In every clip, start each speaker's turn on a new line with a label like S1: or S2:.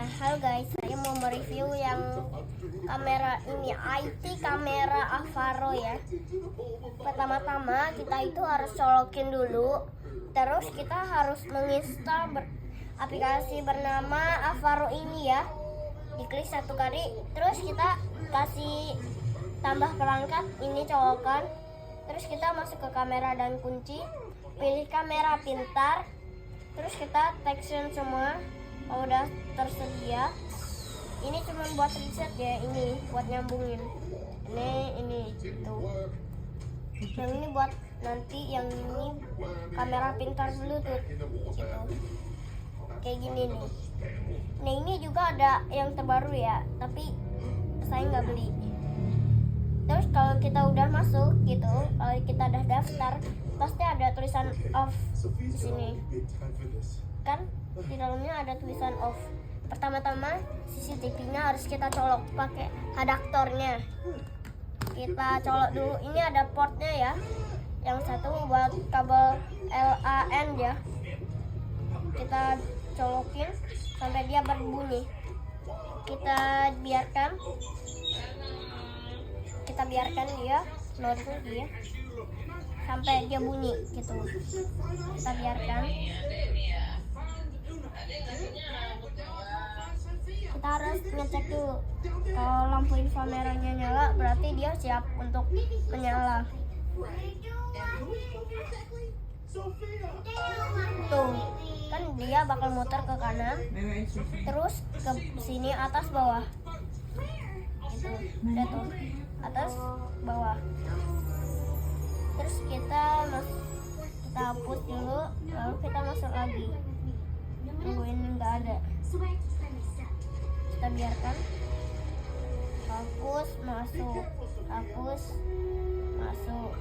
S1: Halo guys, saya mau mereview yang kamera ini, IT kamera Avaro ya. Pertama-tama kita itu harus colokin dulu, terus kita harus menginstal aplikasi bernama Avaro ini ya. Diklik satu kali, terus kita kasih tambah perangkat, ini colokan. Terus kita masuk ke kamera dan kunci, pilih kamera pintar. Terus kita tekstur semua. Kalau udah tersedia, ini cuma buat reset ya, ini buat nyambungin. Ini gitu. Yang ini buat nanti, yang ini kamera pintar Bluetooth gitu. Kayak gini nih. Nah ini juga ada yang terbaru ya, tapi saya nggak beli. Terus kalau kita udah masuk gitu, kalau kita udah daftar, pasti ada tulisan off di sini. Kan di dalamnya ada tulisan off. Pertama-tama CCTV-nya harus kita colok pakai adaptornya. Kita colok dulu. Ini ada portnya ya. Yang satu buat kabel LAN ya. Kita colokin sampai dia berbunyi. Kita biarkan dia loading dia sampai dia bunyi gitu. Kita biarkan. Kita harus ngecek dulu. Kalau lampu inframerahnya nyala, berarti dia siap untuk menyala. Tuh, kan dia bakal muter ke kanan, terus ke sini, atas bawah. Itu, udah tuh, atas bawah. Terus kita hapus dulu, lalu kita masuk lagi. Tungguin nggak ada. Kita biarkan. Hapus, masuk. Hapus, masuk.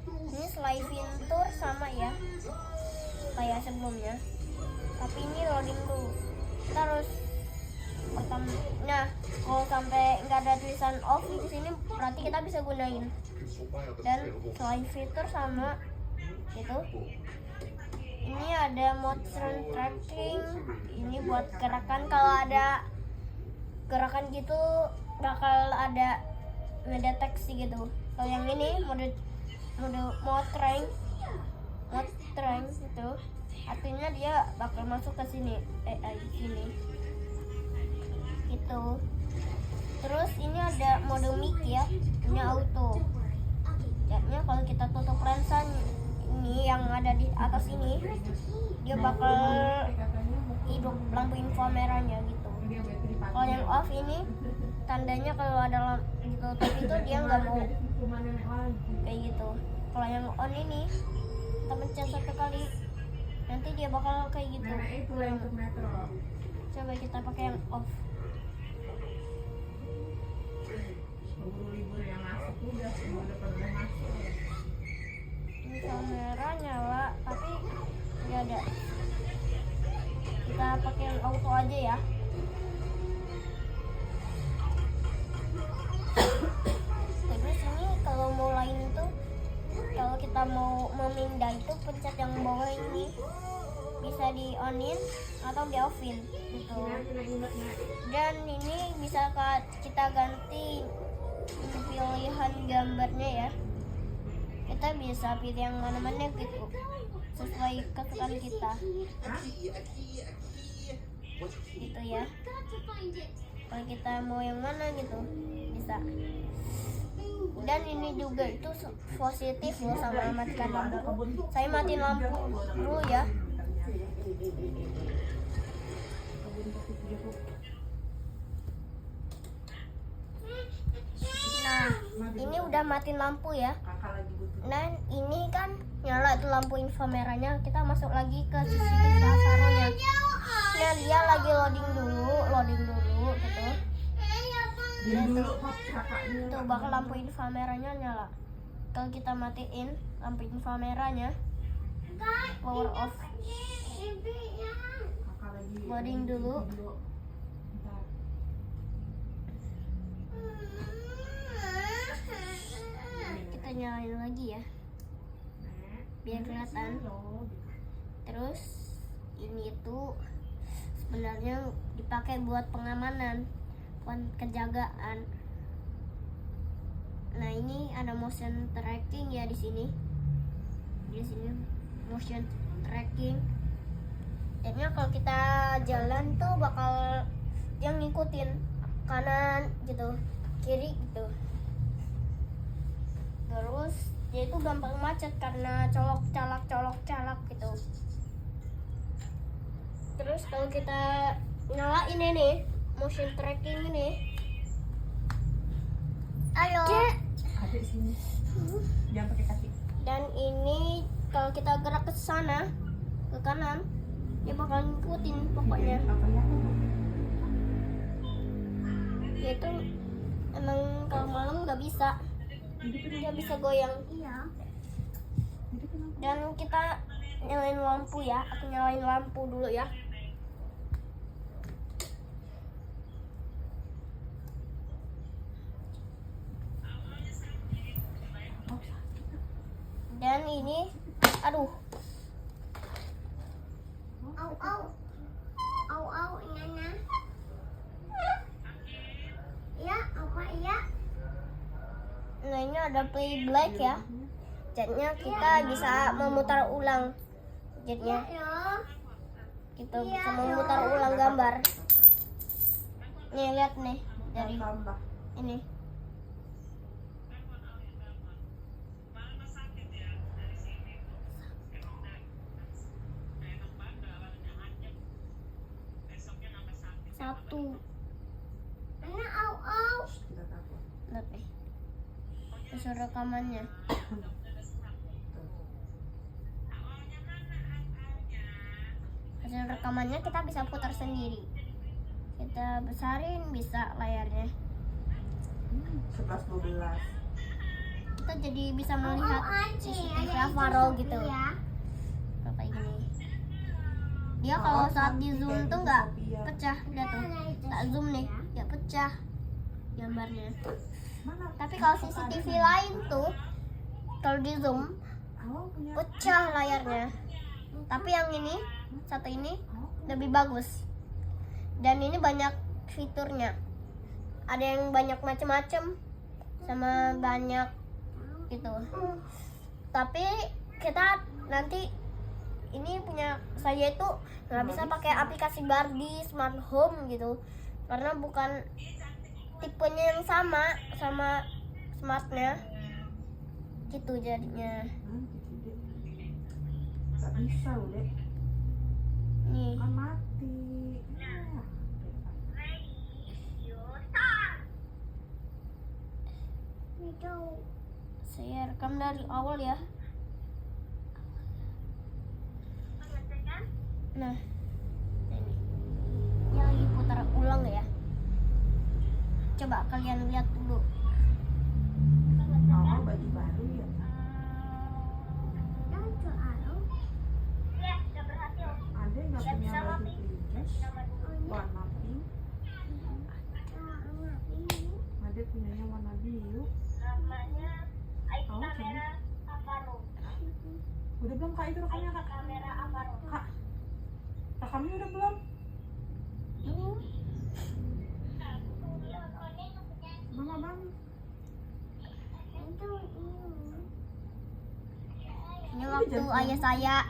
S1: Ini slide fitur sama ya, kayak sebelumnya. Tapi ini loading dulu. Kita harus pertama. Nah, kalau sampai nggak ada tulisan off di sini, berarti kita bisa gunain. Dan slide fitur sama itu. Ini ada motion tracking. Ini buat gerakan, kalau ada gerakan gitu bakal ada ngedeteksi gitu. Kalau yang ini mode train itu artinya dia bakal masuk ke sini, sini gitu. Terus ini ada mode mic ya, ini auto. Jadinya kalau kita tutup lensa ini yang ada di atas ini, dia bakal hidup lampu infomerahnya gitu. Kalau yang off ini tandanya kalau ada lampu ditutup itu dia nggak mau kayak gitu. Kalau yang on ini kita pencet satu kali, nanti dia bakal kayak gitu. Coba kita pakai yang off. Ini kamera nyala tapi nggak ada. Kita pakai yang auto aja ya. Terus ini kalau mau lain itu, kalau kita mau memindah itu pencet yang bawah ini, bisa di onin atau di offin gitu. Dan ini bisa kita ganti pilihan gambarnya ya. Kita bisa pilih yang mana-mana gitu, sesuai kesukaan kita gitu ya. Kalau kita mau yang mana gitu bisa. Dan ini juga itu positif loh sama matikan lampu. Saya matiin lampu dulu ya. Nah, ini udah matiin lampu ya. Dan ini kan nyala tuh lampu infomerahnya. Kita masuk lagi ke CCTV Avaro-nya. Nah, dia lagi loading dulu gitu. Tuh bakal lampu infomerahnya nyala. Kalau kita matiin lampu infomerahnya, power off. Loading dulu. Kita nyalain lagi ya. biar kelihatan. Terus ini tuh sebenarnya dipakai buat pengamanan, buat penjagaan. Nah, ini ada motion tracking ya di sini. Di sini motion tracking. Jadinya kalau kita jalan tuh bakal yang ngikutin kanan gitu, kiri gitu. Terus dia itu gampang macet karena colok calak gitu. Terus kalau kita nyalain ini motion tracking ini, ayo.
S2: Ada di sini. Jangan pakai kaki.
S1: Dan ini kalau kita gerak ke sana, ke kanan, dia bakal ngikutin pokoknya.
S2: Apa ya?
S1: Dia itu emang kalau malam nggak bisa, dia bisa goyang. Iya. Dan kita nyalain lampu ya. Aku nyalain lampu dulu ya. Dan ini, aduh, au, Nana. Iya, apa iya? Nah, ini ada play black ya. Jadinya kita bisa memutar ulang. Jadinya kita bisa memutar ulang gambar. Nih, lihat nih dari ini. Satu. Lihat nih. Hasil rekamannya. Hasil rekamannya kita bisa putar sendiri. Kita besarin bisa layarnya.
S2: 11-12.
S1: Kita jadi bisa melihat CCTV Avaro gitu. Kayak gini. Dia kalau saat di zoom tuh nggak pecah, lihat tuh. Tak zoom nih, nggak pecah gambarnya. Tapi kalau CCTV lain tuh, kalau di zoom pecah layarnya. Tapi yang ini, satu ini lebih bagus. Dan ini banyak fiturnya. Ada yang banyak macam-macam, sama banyak gitu. Tapi kita nanti ini punya saya itu nggak bisa pakai aplikasi Bardi Smart Home gitu, karena bukan tipenya yang sama smartnya gitu jadinya.
S2: Gak bisa udah.
S1: Nih.
S2: Kan mati.
S1: Saya rekam dari awal ya. Nah, ini lagi putar ulang ya. Coba kalian lihat dulu.
S2: Oh, baju baru ya. Ada nggak punya baju princess warna pink? Ada punyanya warna biru. Oh, udah belum kak itu rekamnya kak? Kak, rekamnya udah belum? Bang.
S1: Ini waktu ayah saya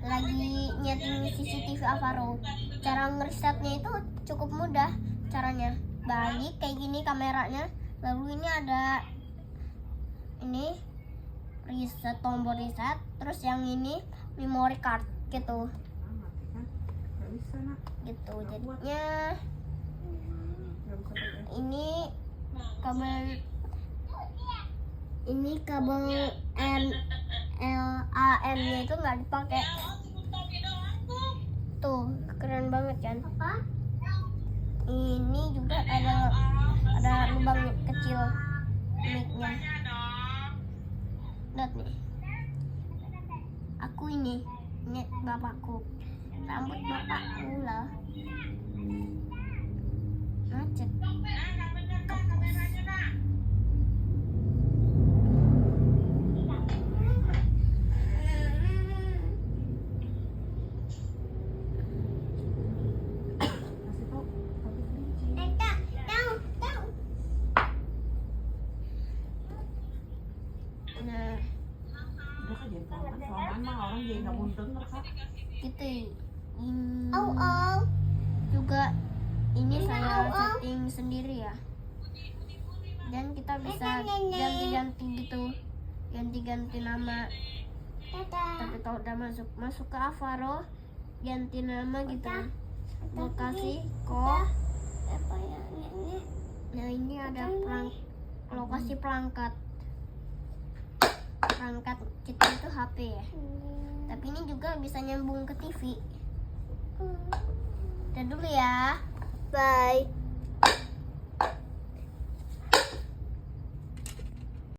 S1: lagi nyeting CCTV Avaro. Cara ngeresetnya itu cukup mudah caranya. Balik kayak gini kameranya. Lalu ini ada ini reset, tombol reset. Terus yang ini memory card gitu.
S2: Mati kan? Gak bisa nak.
S1: Gitu jadinya. Ini kabel LAN nya itu nggak dipakai. Tuh keren banget kan? Ini juga ada lubang kecil mic-nya. Lihat nih. Aku ini bapakku. Rambut bapakku lah. Macet. Nah,
S2: Udah kak jangan kelamaan mah orang jadi nggak mau denger kak.
S1: gitu. Juga ini saya setting sendiri ya. Dan kita bisa ganti-ganti gitu, ganti-ganti nama. Tapi kalau udah masuk ke Avaro, ganti nama gitu. Lokasi kok. Nah ini ada lokasi perangkat kita itu HP ya. Tapi ini juga bisa nyambung ke TV. Udah dulu ya. Bye.